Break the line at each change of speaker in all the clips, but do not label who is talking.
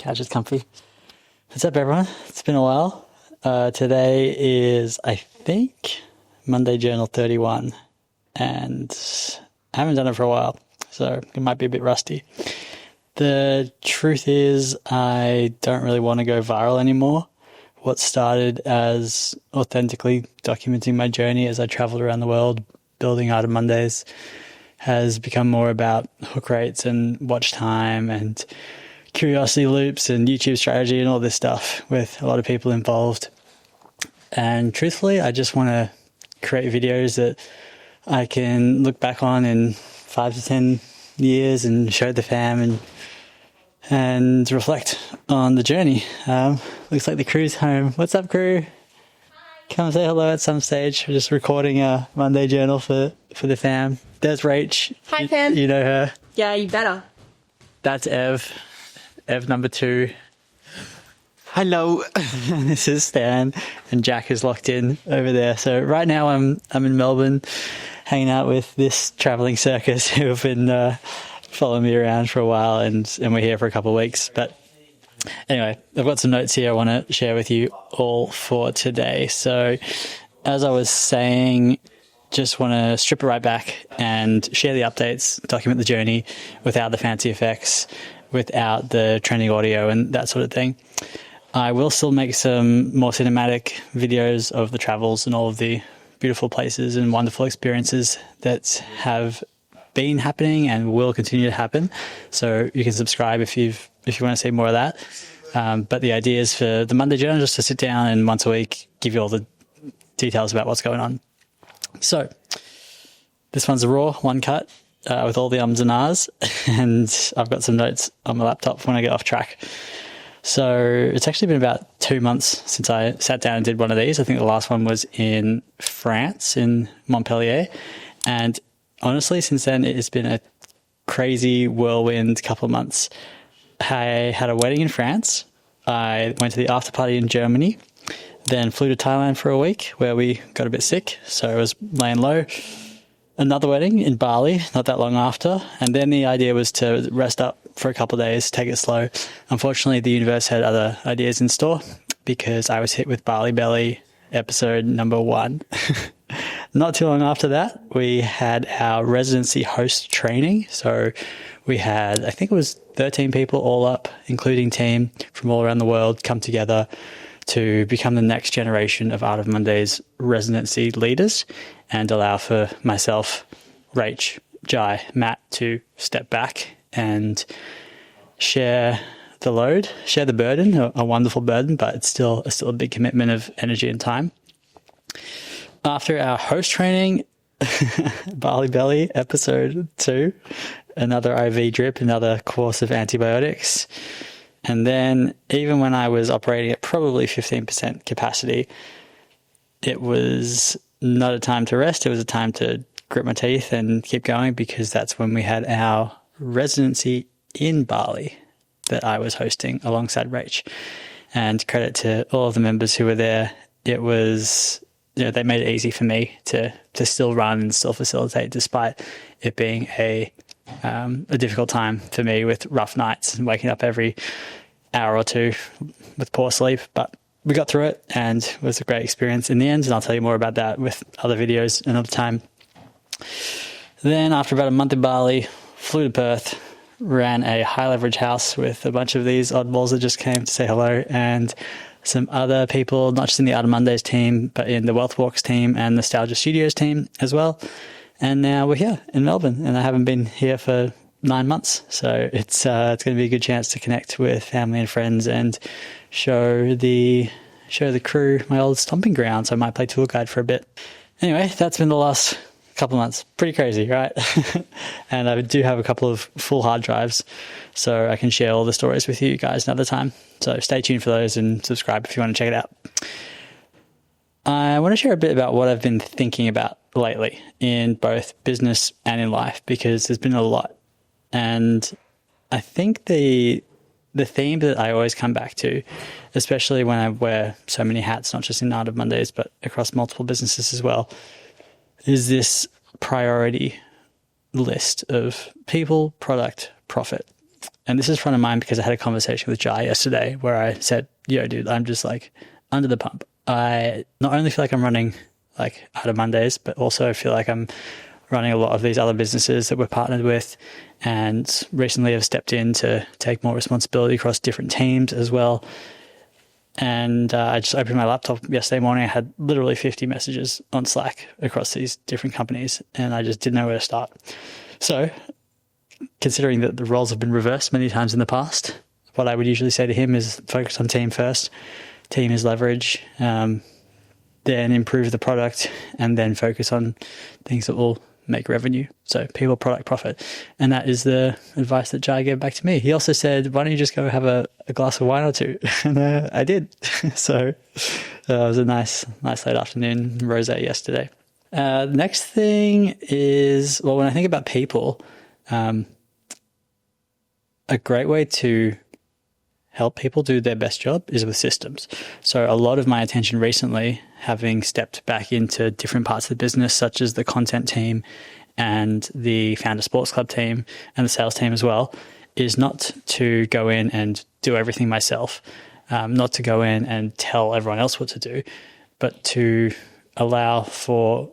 Couch is comfy. What's up, everyone? It's been a while. Today is, I think, Monday Journal 31, and I haven't done it for a while, so it might be a bit rusty. The truth is, I don't really want to go viral anymore. What started as authentically documenting my journey as I traveled around the world building Art of Mondays has become more about hook rates and watch time and curiosity loops and YouTube strategy and all this stuff with a lot of people involved. And truthfully, I just want to create videos that I can look back on in 5 to 10 years and show the fam and reflect on the journey. Looks like the crew's home. What's up, crew? Come say hello at some stage. We're just recording a Monday journal for the fam. There's Rach.
Hi, fam.
You know her.
Yeah, you better.
That's Ev number 2.
Hello.
This is Stan, and Jack is locked in over there. So right now I'm in Melbourne, hanging out with this traveling circus who have been following me around for a while, and we're here for a couple of weeks. But anyway, I've got some notes here I want to share with you all for today. So as I was saying, just want to strip it right back and share the updates, document the journey without the fancy effects, without the trending audio and that sort of thing. I will still make some more cinematic videos of the travels and all of the beautiful places and wonderful experiences that have been happening and will continue to happen. So you can subscribe if you want to see more of that. But the idea is for the Monday Journal just to sit down and once a week give you all the details about what's going on. So this one's a raw one cut with all the ums and ahs, and I've got some notes on my laptop when I get off track. So it's actually been about 2 months since I sat down and did one of these. I think the last one was in France, in Montpellier. And honestly, since then, it's been a crazy whirlwind couple of months. I had a wedding in France. I went to the after party in Germany, then flew to Thailand for a week where we got a bit sick. So I was laying low. Another wedding in Bali, not that long after. And then the idea was to rest up for a couple of days, take it slow. Unfortunately, the universe had other ideas in store because I was hit with Bali Belly episode number 1. Not too long after that, we had our residency host training. So we had, I think it was 13 people all up, including team from all around the world, come together to become the next generation of Art of Monday's residency leaders and allow for myself, Rach, Jai, Matt to step back and share the load, share the burden, a wonderful burden, but it's still a big commitment of energy and time. After our host training, Bali Belly episode 2, another IV drip, another course of antibiotics. And then even when I was operating at probably 15% capacity, it was not a time to rest. It was a time to grit my teeth and keep going, because that's when we had our residency in Bali that I was hosting alongside Rach. And credit to all of the members who were there. It was, they made it easy for me to still run and still facilitate, despite it being a difficult time for me with rough nights and waking up every hour or two with poor sleep. But we got through it and it was a great experience in the end. And I'll tell you more about that with other videos another time. Then after about a month in Bali, flew to Perth, ran a high leverage house with a bunch of these oddballs that just came to say hello, and some other people, not just in the Art of Mondays team, but in the Wealth Walks team and Nostalgia Studios team as well. And now we're here in Melbourne, and I haven't been here for 9 months. So it's going to be a good chance to connect with family and friends and show the crew my old stomping ground. So I might play tour guide for a bit. Anyway, that's been the last couple of months. Pretty crazy, right? And I do have a couple of full hard drives, so I can share all the stories with you guys another time. So stay tuned for those and subscribe if you want to check it out. I want to share a bit about what I've been thinking about lately in both business and in life, because there's been a lot. And I think the theme that I always come back to, especially when I wear so many hats, not just in Art of Mondays, but across multiple businesses as well, is this priority list of people, product, profit. and this is front of mind because I had a conversation with Jai yesterday where I said, yo, dude, I'm just like under the pump. I not only feel like I'm running like out of Mondays, but also feel like I'm running a lot of these other businesses that we're partnered with. And recently I've stepped in to take more responsibility across different teams as well. And I just opened my laptop yesterday morning. I had literally 50 messages on Slack across these different companies, and I just didn't know where to start. So considering that the roles have been reversed many times in the past, what I would usually say to him is focus on team first. Team is leverage, then improve the product, and then focus on things that will make revenue. So people, product, profit. And that is the advice that Jai gave back to me. He also said, why don't you just go have a glass of wine or two? And I did. So it was a nice late afternoon rosé yesterday. Next thing is, well, when I think about people, a great way to help people do their best job is with systems. So a lot of my attention recently, having stepped back into different parts of the business, such as the content team and the founder sports club team and the sales team as well, is not to go in and do everything myself, not to go in and tell everyone else what to do, but to allow for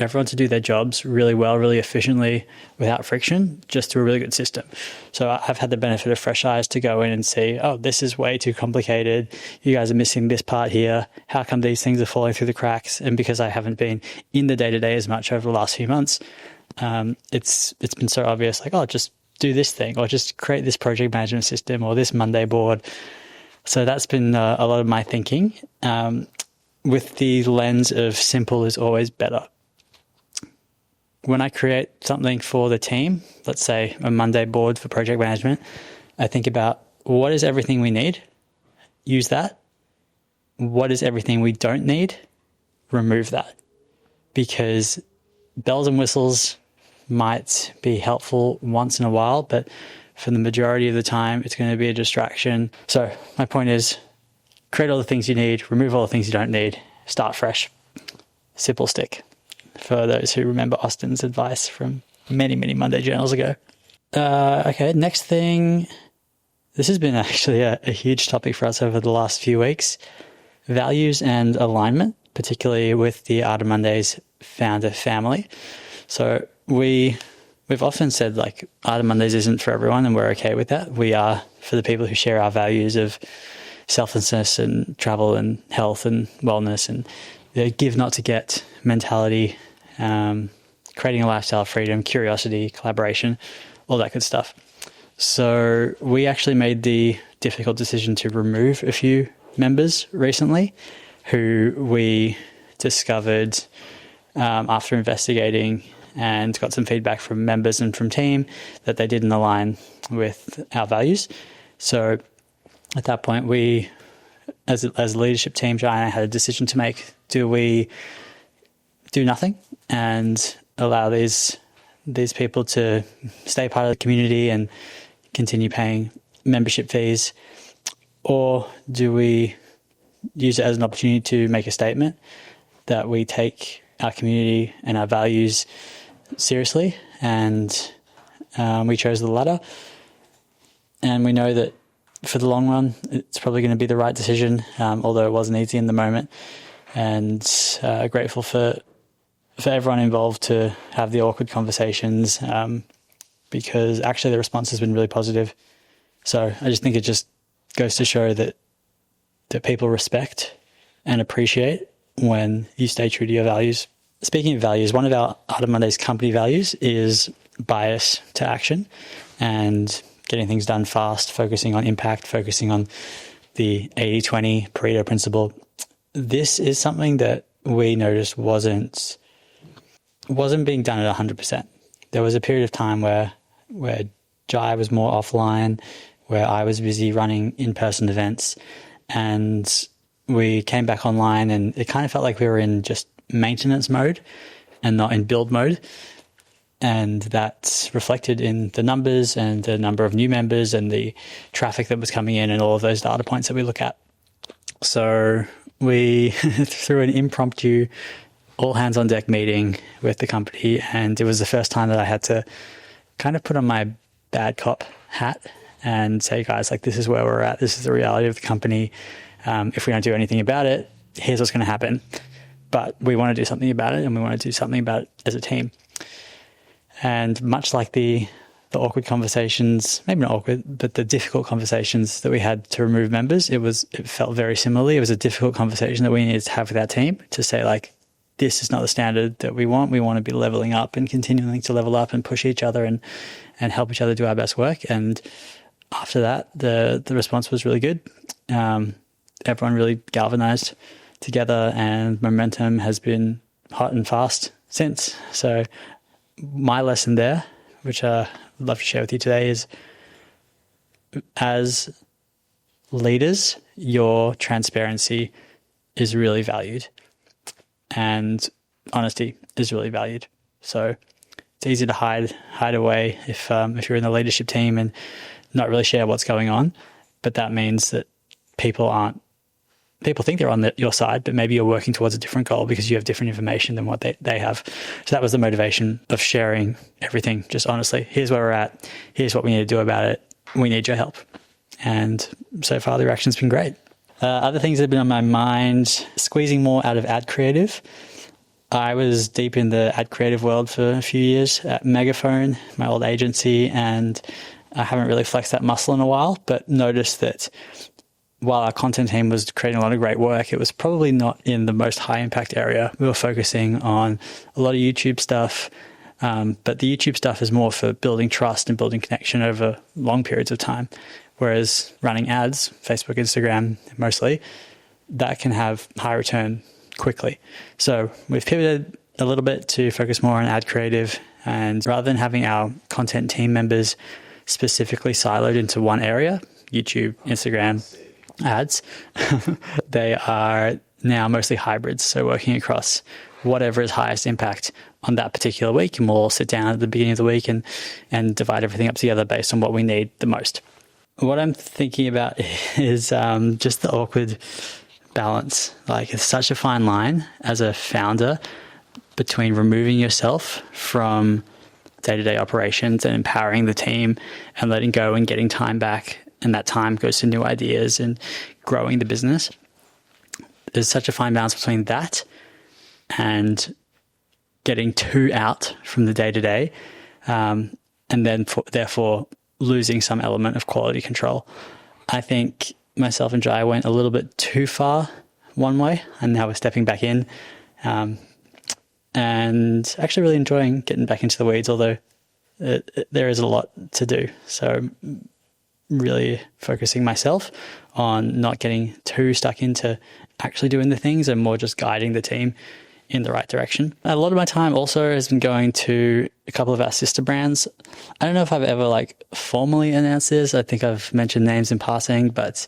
everyone to do their jobs really well, really efficiently, without friction, just through a really good system. So I've had the benefit of fresh eyes to go in and see, oh, this is way too complicated. You guys are missing this part here. How come these things are falling through the cracks? And because I haven't been in the day-to-day as much over the last few months, it's been so obvious, like, oh, just do this thing, or just create this project management system, or this Monday board. So that's been a lot of my thinking, with the lens of simple is always better. When I create something for the team, let's say a Monday board for project management, I think about what is everything we need? Use that. What is everything we don't need? Remove that. Because bells and whistles might be helpful once in a while, but for the majority of the time, it's going to be a distraction. So my point is, create all the things you need, remove all the things you don't need, start fresh. Simple stick. For those who remember Austin's advice from many, many Monday journals ago. Okay, next thing. This has been actually a huge topic for us over the last few weeks. Values and alignment, particularly with the Art of Mondays founder family. So we've often said, like, Art of Mondays isn't for everyone, and we're okay with that. We are for the people who share our values of selflessness and travel and health and wellness and the give not to get mentality, creating a lifestyle of freedom, curiosity, collaboration, all that good stuff. So we actually made the difficult decision to remove a few members recently who we discovered after investigating and got some feedback from members and from team that they didn't align with our values. So at that point, we, as a leadership team, Jai and I had a decision to make. Do we do nothing and allow these people to stay part of the community and continue paying membership fees? Or do we use it as an opportunity to make a statement that we take our community and our values seriously? And we chose the latter. And we know that for the long run, it's probably going to be the right decision, although it wasn't easy in the moment. And grateful for everyone involved to have the awkward conversations, because actually the response has been really positive. So I just think it just goes to show that people respect and appreciate when you stay true to your values. Speaking of values, one of our Art of Mondays company values is bias to action and getting things done fast, focusing on impact, focusing on the 80-20 Pareto principle. This is something that we noticed wasn't being done at 100%. There was a period of time where Jai was more offline, where I was busy running in-person events, and we came back online and it kind of felt like we were in just maintenance mode and not in build mode. And that's reflected in the numbers and the number of new members and the traffic that was coming in and all of those data points that we look at. So we threw an impromptu all hands on deck meeting with the company, and it was the first time that I had to kind of put on my bad cop hat and say, guys, like, this is where we're at. This is the reality of the company. If we don't do anything about it, here's what's going to happen. But we want to do something about it, and we want to do something about it as a team. And much like the awkward conversations, maybe not awkward, but the difficult conversations that we had to remove members, it felt very similarly. It was a difficult conversation that we needed to have with our team to say, like, this is not the standard that we want. We want to be leveling up and continuing to level up and push each other and help each other do our best work. And after that, the response was really good. Everyone really galvanized together, and momentum has been hot and fast since. So my lesson there, which I'd love to share with you today, is as leaders, your transparency is really valued, and honesty is really valued. So it's easy to hide away if you're in the leadership team and not really share what's going on. But that means that people think they're on your side, but maybe you're working towards a different goal because you have different information than what they have. So that was the motivation of sharing everything, just honestly. Here's where we're at. Here's what we need to do about it. We need your help. And so far, the reaction's been great. Other things that have been on my mind, squeezing more out of ad creative. I was deep in the ad creative world for a few years at Megaphone, my old agency, and I haven't really flexed that muscle in a while, but noticed that while our content team was creating a lot of great work, it was probably not in the most high impact area. We were focusing on a lot of YouTube stuff, but the YouTube stuff is more for building trust and building connection over long periods of time. Whereas running ads, Facebook, Instagram, mostly, that can have high return quickly. So we've pivoted a little bit to focus more on ad creative, and rather than having our content team members specifically siloed into one area, YouTube, Instagram, ads, they are now mostly hybrids. So working across whatever is highest impact on that particular week, and we'll all sit down at the beginning of the week and divide everything up together based on what we need the most. What I'm thinking about is just the awkward balance. Like, it's such a fine line as a founder between removing yourself from day-to-day operations and empowering the team and letting go and getting time back. And that time goes to new ideas and growing the business. There's such a fine balance between that and getting too out from the day-to-day, and then therefore losing some element of quality control. I think myself and Jai went a little bit too far one way, and now we're stepping back in, and actually really enjoying getting back into the weeds, although there is a lot to do. So really focusing myself on not getting too stuck into actually doing the things and more just guiding the team in the right direction. A lot of my time also has been going to a couple of our sister brands. I don't know if I've ever formally announced this. I think I've mentioned names in passing, but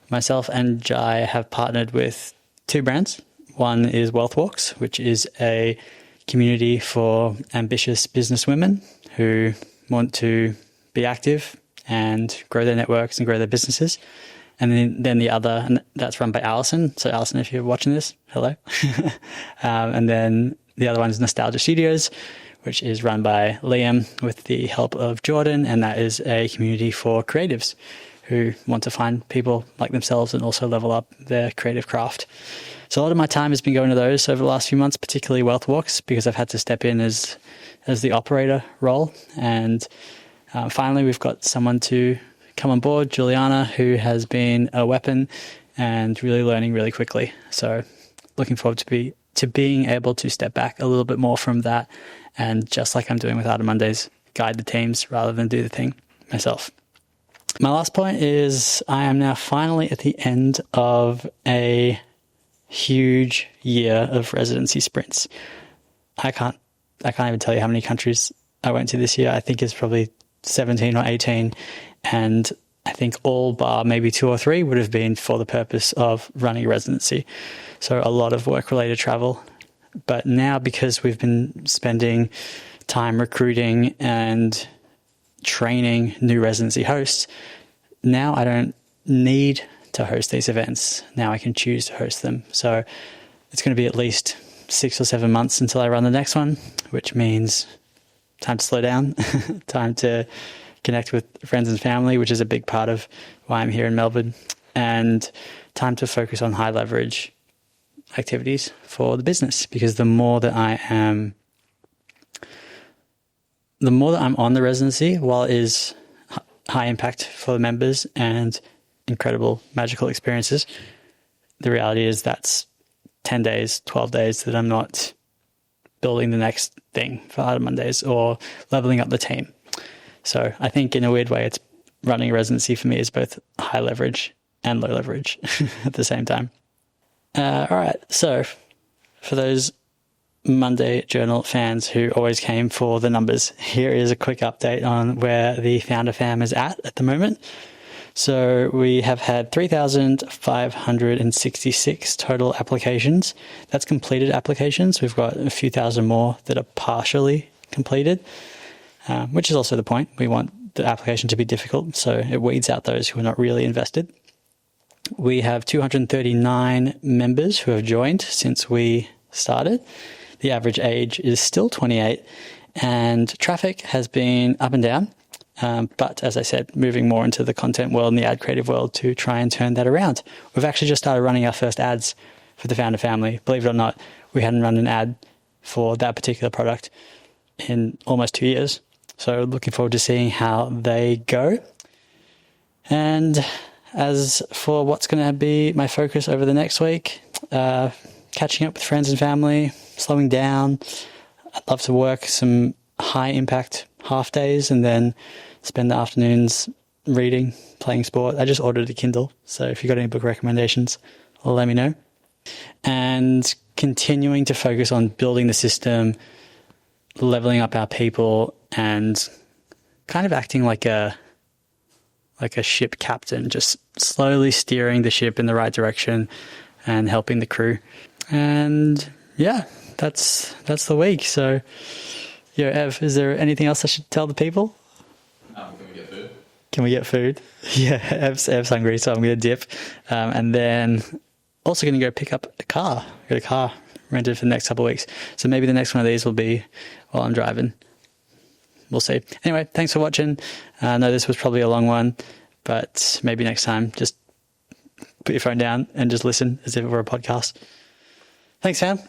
myself and Jai have partnered with two brands. One is Wealth Walks, which is a community for ambitious business women who want to be active and grow their networks and grow their businesses. And then the other, and that's run by Alison. So Alison, if you're watching this, hello. And then the other one is Nostalgia Studios, which is run by Liam with the help of Jordan. And that is a community for creatives who want to find people like themselves and also level up their creative craft. So a lot of my time has been going to those over the last few months, particularly Wealth Walks, because I've had to step in as the operator role. And finally, we've got someone to come on board, Juliana, who has been a weapon and really learning really quickly. So looking forward to being able to step back a little bit more from that, and just like I'm doing with Art of Mondays, guide the teams rather than do the thing myself. My last point is I am now finally at the end of a huge year of residency sprints. I can't even tell you how many countries I went to this year. I think it's probably 17 or 18. And I think all bar maybe 2 or 3 would have been for the purpose of running a residency. So a lot of work-related travel. But now, because we've been spending time recruiting and training new residency hosts, now I don't need to host these events. Now I can choose to host them. So it's going to be at least 6 or 7 months until I run the next one, which means time to slow down, time to connect with friends and family, which is a big part of why I'm here in Melbourne, and time to focus on high leverage activities for the business, because the more that I'm on the residency, while it is high impact for the members and incredible magical experiences, the reality is that's 10 days, 12 days that I'm not building the next thing for Art of Mondays or leveling up the team. So I think in a weird way, it's running a residency for me is both high leverage and low leverage at the same time. All right. So for those Monday Journal fans who always came for the numbers, here is a quick update on where the Founder Fam is at the moment. So we have had 3,566 total applications. That's completed applications. We've got a few thousand more that are partially completed, which is also the point. We want the application to be difficult, so it weeds out those who are not really invested. We have 239 members who have joined since we started. The average age is still 28, and traffic has been up and down. But as I said, moving more into the content world and the ad creative world to try and turn that around. We've actually just started running our first ads for the Founder Family. Believe it or not, we hadn't run an ad for that particular product in almost 2 years. So looking forward to seeing how they go. And as for what's going to be my focus over the next week, catching up with friends and family, slowing down. I'd love to work some high impact half days and then spend the afternoons reading, playing sport. I just ordered a Kindle, so if you've got any book recommendations, let me know. And continuing to focus on building the system, leveling up our people, and kind of acting like a ship captain, just slowly steering the ship in the right direction and helping the crew. And yeah, that's the week. So, Ev, is there anything else I should tell the people?
Can we get food?
Can we get food? Yeah, Ev's hungry, so I'm going to dip. And then also going to go pick up a car. Got a car rented for the next couple of weeks. So maybe the next one of these will be while I'm driving. We'll see. Anyway, thanks for watching. I know this was probably a long one, but maybe next time just put your phone down and just listen as if it were a podcast. Thanks, Sam.